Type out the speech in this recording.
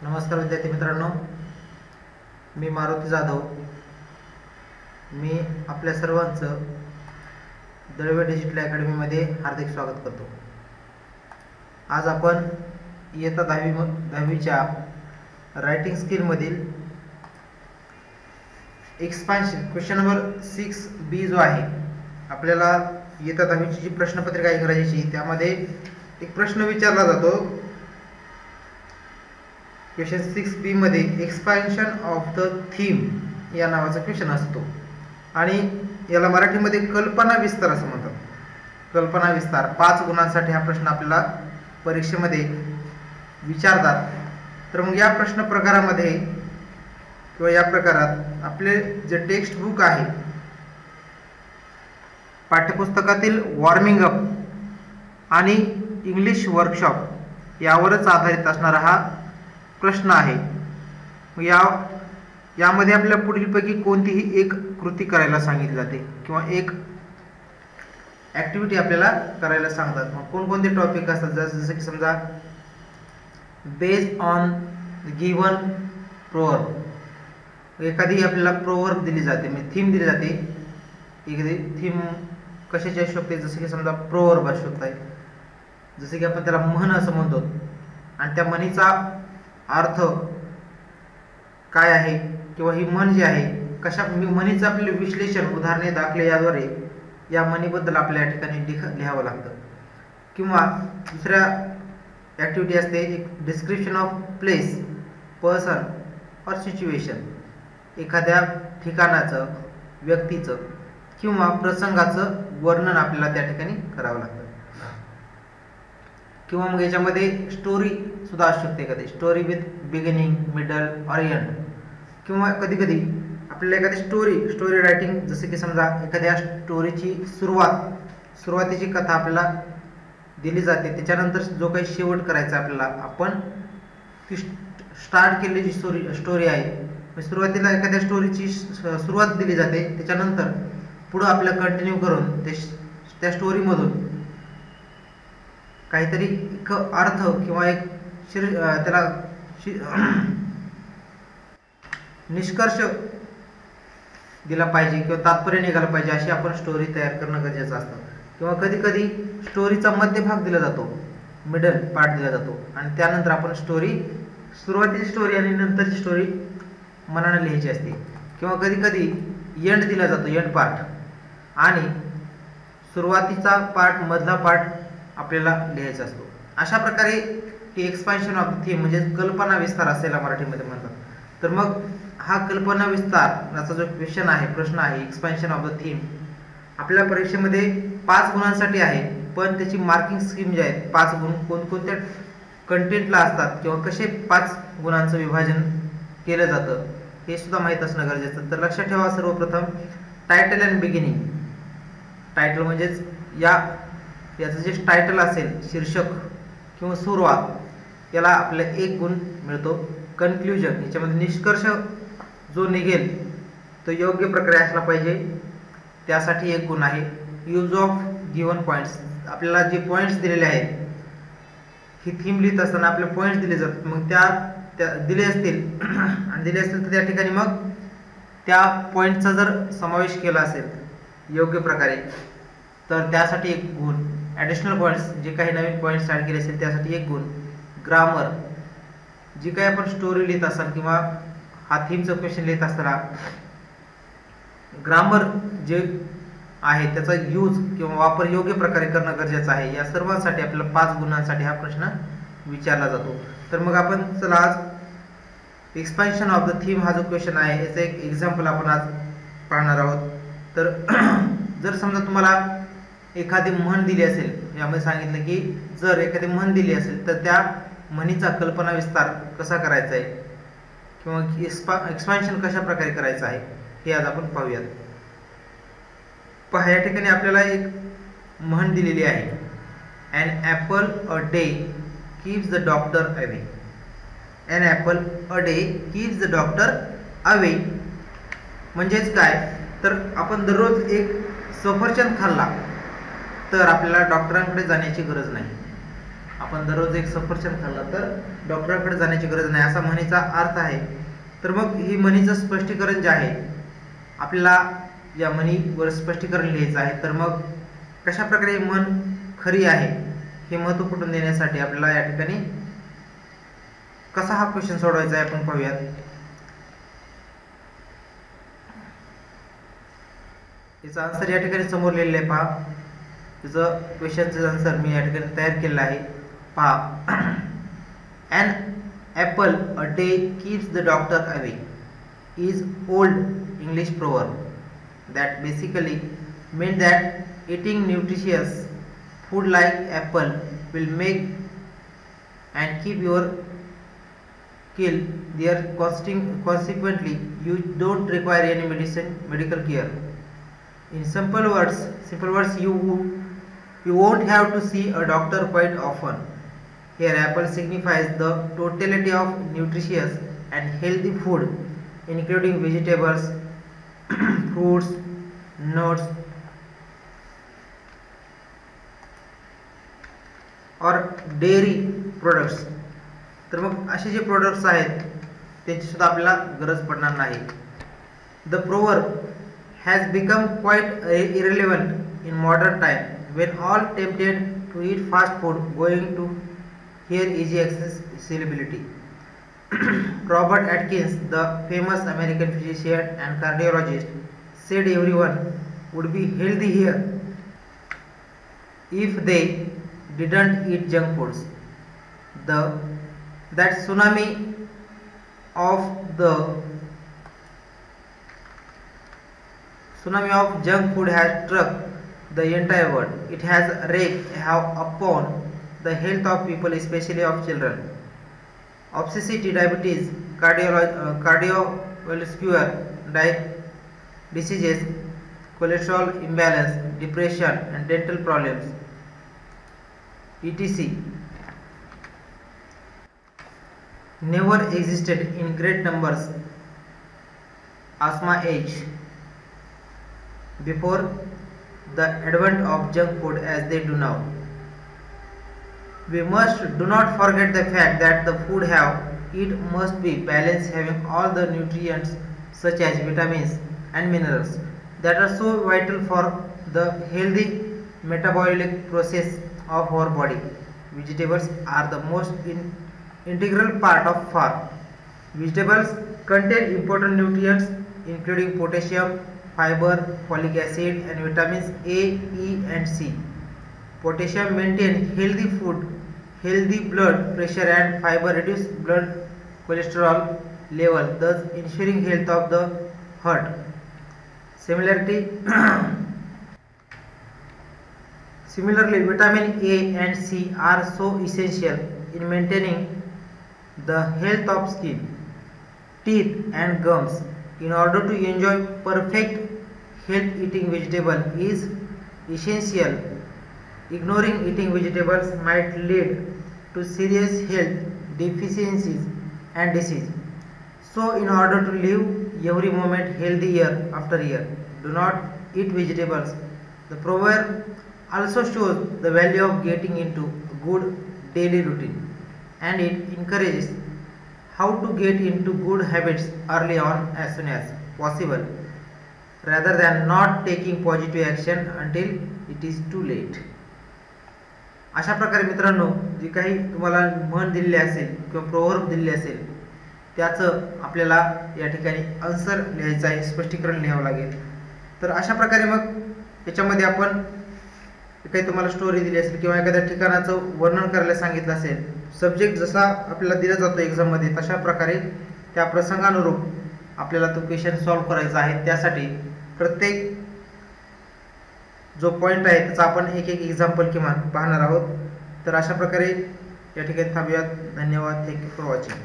नमस्कार विद्यार्थी मित्रांनो, मी मारुती जाधव. मी आपल्या सर्वांचं दळवे डिजिटल अकॅडमीमध्ये हार्दिक स्वागत करतो. आज आपण इयत्ता 10वीच्या रायटिंग स्किलमधील एक्सपान्शन क्वेश्चन नंबर 6B जो आहे, आपल्याला इयत्ता 10वीची जी प्रश्नपत्रिका इंग्रजीची त्यामध्ये एक प्रश्न विचारला जातो. क्वेश्चन 6B मध्ये एक्सपान्शन ऑफ द थीम या नावाचा क्वेश्चन असतो आणि याला मराठीमध्ये कल्पना विस्तार असं म्हणतात. कल्पना विस्तार 5 गुणांसाठी हा प्रश्न आपल्याला परीक्षेमध्ये विचारतात. तर मग या प्रश्न प्रकारामध्ये किंवा या प्रकारात आपले जे टेक्स्ट बुक आहे, पाठ्यपुस्तकातील वॉर्मिंग अप आणि इंग्लिश वर्कशॉप यावरच आधारित असणारा हा प्रश्न आहे. यामध्ये आपल्या पुढीलपैकी कोणतीही एक कृती करायला सांगितली जाते किंवा एक ॲक्टिव्हिटी आपल्याला करायला सांगतात. मग कोणकोणते टॉपिक असतात, जसं की समजा बेस्ड ऑन गिवन प्रोवर्ब, एखादी आपल्याला प्रोवर्ब दिली जाते, म्हणजे थीम दिली जाते. एखादी थीम कशाची असू शकते, जसं की समजा प्रोवर्ब असू शकते, जसं की आपण त्याला म्हण असं म्हणतो आणि त्या म्हणीचा अर्थ काय आहे किंवा ही म्हण जी आहे कशा म्हणीचं आपले विश्लेषण, उदाहरणे, दाखले याद्वारे या म्हणीबद्दल आपल्या या ठिकाणी लिहावं लागतं. किंवा दुसऱ्या ॲक्टिव्हिटी असते एक डिस्क्रिप्शन ऑफ प्लेस, पर्सन और सिच्युएशन, एखाद्या ठिकाणाचं, व्यक्तीचं किंवा प्रसंगाचं वर्णन आपल्याला त्या ठिकाणी करावं लागतं. किंवा मग याच्यामध्ये स्टोरी सुद्धा असू शकते, एखादी स्टोरी विथ बिगिनिंग, मिडल और एंड. किंवा कधी कधी आपल्याला एखादी स्टोरी रायटिंग, जसं की समजा एखाद्या स्टोरीची सुरुवातीची कथा आपल्याला दिली जाते, त्याच्यानंतर जो काही शेवट करायचा आपल्याला, आपण ती स्टार्ट केलेली स्टोरी आहे, सुरुवातीला एखाद्या स्टोरीची सुरुवात दिली जाते, त्याच्यानंतर पुढं आपल्याला कंटिन्यू करून त्या स्टोरीमधून काहीतरी एक अर्थ किंवा एक त्याला निष्कर्ष दिला पाहिजे किंवा तात्पर्य निघाला पाहिजे, अशी आपण स्टोरी तयार करणं गरजेचं असतं. किंवा कधी कधी स्टोरीचा मध्यभाग दिला जातो, मिडल पार्ट दिला जातो आणि त्यानंतर आपण सुरुवातीची स्टोरी आणि नंतरची स्टोरी मनाने लिहायची असते. किंवा कधी कधी एंड दिला जातो, एंड पार्ट, आणि सुरुवातीचा पार्ट, मधला पार्ट आपल्याला लिहायचा असतो. अशा प्रकारे की एक्सपान्शन ऑफ द थीम म्हणजे कल्पना विस्तार असेल मराठीमध्ये म्हणतात. तर मग हा कल्पना विस्तार याचा जो क्वेश्चन आहे, प्रश्न आहे, एक्सपान्शन ऑफ द थीम, आपल्या परीक्षेमध्ये 5 गुणांसाठी आहे. पण त्याची मार्किंग स्कीम जी आहे, 5 गुण कोणकोणत्या कंटेंटला असतात किंवा कसे 5 गुणांचं विभाजन केलं जातं हे सुद्धा माहीत असणं गरजेचं. तर लक्षात ठेवा, सर्वप्रथम टायटल अँड बिगिनिंग. टायटल म्हणजेच याचं जे टायटल असेल, शीर्षक किंवा सुरुवात, याला आपल्याला 1 गुण मिळतो. कन्क्ल्युजन, याच्यामध्ये निष्कर्ष जो निघेल तो योग्य प्रकारे असला पाहिजे, त्यासाठी 1 गुण आहे. यूज ऑफ गिवन पॉईंट्स, आपल्याला जे पॉईंट्स दिलेले आहेत, ही थीम लिहित असताना आपले पॉईंट्स दिले जातात, मग त्या दिले असतील आणि दिले असतील तर त्या ठिकाणी मग त्या पॉईंटचा जर समावेश केला असेल योग्य प्रकारे तर त्यासाठी 1 गुण. ॲडिशनल पॉईंट्स, जे काही नवीन पॉईंट्स ॲड केले असेल त्यासाठी 1 गुण. ग्रामर, जी काही आपण स्टोरी लिहित असाल किंवा हा थीमचं क्वेश्चन लिहित असताना ग्रामर जे आहे त्याचा यूज किंवा वापर योग्य प्रकारे करणं गरजेचं आहे. या सर्वांसाठी आपल्याला 5 गुणांसाठी हा प्रश्न विचारला जातो. तर मग आपण चला आज एक्सपान्शन ऑफ द थीम हा जो क्वेश्चन आहे याचं एक एक्झाम्पल आपण आज पाहणार आहोत. तर जर समजा तुम्हाला एखादी म्हण दिली असेल, यामध्ये सांगितलं की जर एखादी म्हण दिली असेल तर त्या म्हणीचा कल्पना विस्तार कसा करायचा आहे किंवा एक्सपान्शन कशा प्रकारे करायचं आहे हे आज आपण पाहूयात. पहा, या ठिकाणी आपल्याला एक म्हण दिलेली आहे, an apple a day keeps the doctor away. An apple a day keeps the doctor away म्हणजेच काय, तर आपण दररोज एक सफरचंद खाल्ला तर आपल्याला डॉक्टरांकडे जाण्याची गरज नाही. आपण दररोज एक सफरचंद खाल्ला तर डॉक्टरांकडे जाण्याची गरज नाही, असा म्हणीचा अर्थ आहे. तर मग ही म्हणीचं स्पष्टीकरण जे आहे आपल्याला या म्हणीवर स्पष्टीकरण लिहायचं आहे. तर मग कशा प्रकारे म्हण खरी आहे हे महत्त्व पटवून देण्यासाठी आपल्याला या ठिकाणी कसा हा क्वेश्चन सोडवायचा आहे आपण पाहूयात. याचा आन्सर या ठिकाणी समोर लिहिलेलं आहे पहा. त्याचं क्वेश्चनचं आन्सर मी या ठिकाणी तयार केलेलं आहे पहा. An apple a day keeps the doctor away is old English proverb that basically meant that eating nutritious food like apple will make and keep your kill there. Consequently you don't require any medical care. In simple words, you won't have to see a doctor quite often. Here apple signifies the totality of nutritious and healthy food including vegetables, fruits, nuts or dairy products. तर मग असे जे products आहेत त्यांची सुद्धा आपल्याला गरज पडणार नाही. The proverb has become quite irrelevant in modern time when all tempted to eat fast food going to here easy accessibility. Robert Atkins, the famous American physician and cardiologist, said everyone would be healthy here if they didn't eat junk foods. That tsunami of junk food has struck the entire world. It has wreaked upon the health of people, especially of children. Obesity, diabetes, cardiovascular diseases, cholesterol imbalance, depression and dental problems, etc. never existed in great numbers asthma age before the advent of junk food as they do now. We do not forget the fact that the food it must be balanced, having all the nutrients such as vitamins and minerals that are so vital for the healthy metabolic process of our body. Vegetables are the most integral part of farm. Vegetables contain important nutrients including potassium, fiber, folic acid and vitamins A, E and C. Potassium maintains healthy blood pressure and fiber reduce blood cholesterol level, thus ensuring health of the heart. Similarly, vitamin A and C are so essential in maintaining the health of skin, teeth and gums. In order to enjoy perfect health, eating vegetable is essential. Ignoring eating vegetables might lead to serious health deficiencies and disease. So in order to live every moment healthy year after year, do not eat vegetables. The proverb also shows the value of getting into a good daily routine, and it encourages how to get into good habits early on as soon as possible rather than not taking positive action until it is too late. अशा प्रकारे मित्रांनो जी काही तुम्हाला म्हण दिलेली असेल किंवा proverb दिलेली असेल त्याचं आपल्याला या ठिकाणी आन्सर लिहायचं आहे, स्पष्टीकरण लिहावं लागेल. तर अशा प्रकारे मग याच्यामध्ये आपण काही तुम्हाला स्टोरी दिली असेल किंवा एखाद्या ठिकाणाचं वर्णन करायला सांगितलं असेल, सब्जेक्ट जसा आपल्याला दिला जातो एक्झाममध्ये तशा प्रकारे त्या प्रसंगानुरूप आपल्याला तो क्वेश्चन सॉल्व्ह करायचा आहे. त्यासाठी प्रत्येक जो पॉईंट आहे त्याचा आपण एक एक्झाम्पल किमान पाहणार आहोत. तर अशा प्रकारे या ठिकाणी थांबूयात. धन्यवाद. Thank you for watching.